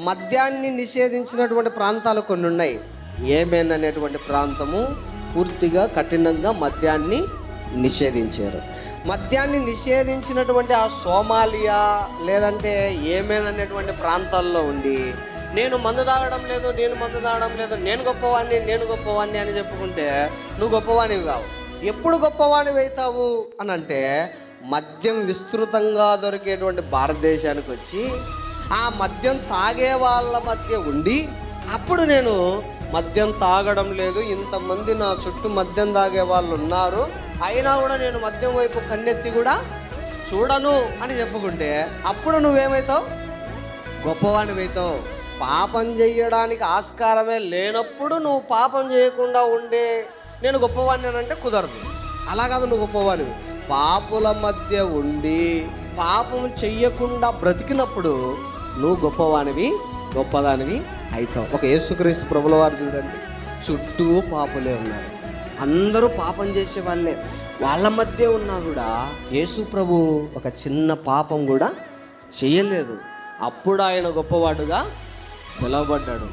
మద్యాన్ని నిషేధించినటువంటి ప్రాంతాలు కొన్ని ఉన్నాయి. ఏమేన్ అనేటువంటి ప్రాంతము పూర్తిగా కఠినంగా మద్యాన్ని నిషేధించారు. మద్యాన్ని నిషేధించినటువంటి ఆ సోమాలియా లేదంటే ఏమేన్ అనేటువంటి ప్రాంతాల్లో ఉండి నేను మందు తాగడం లేదు, నేను గొప్పవాణ్ణి అని చెప్పుకుంటే నువ్వు గొప్పవాణివి కావు. ఎప్పుడు గొప్పవాణివి అవుతావు అని అంటే, మద్యం విస్తృతంగా దొరికేటువంటి భారతదేశానికి వచ్చి ఆ మద్యం తాగే వాళ్ళ మధ్య ఉండి అప్పుడు నేను మద్యం తాగడం లేదు, ఇంతమంది నా చుట్టూ మద్యం తాగే వాళ్ళు ఉన్నారు, అయినా కూడా నేను మద్యం వైపు కన్నెత్తి కూడా చూడను అని చెప్పుకుంటే అప్పుడు నువ్వేమవుతావు? గొప్పవాణివైతావు. పాపం చేయడానికి ఆస్కారమే లేనప్పుడు నువ్వు పాపం చేయకుండా ఉండే నేను గొప్పవాణ్ణి అని అంటే కుదరదు. అలా కాదు, నువ్వు గొప్పవాణివి. పాపుల మధ్య ఉండి పాపం చెయ్యకుండా బ్రతికినప్పుడు నువ్వు గొప్పదానివి అవుతావు. ఒక యేసుక్రీస్తు ప్రభుల వారు చూడండి, చుట్టూ పాపులే ఉన్నారు, అందరూ పాపం చేసే వాళ్ళే. వాళ్ళ మధ్య ఉన్నా కూడా యేసు ప్రభు ఒక చిన్న పాపం కూడా చేయలేదు. అప్పుడు ఆయన గొప్పవాడుగా పిలువబడ్డాడు.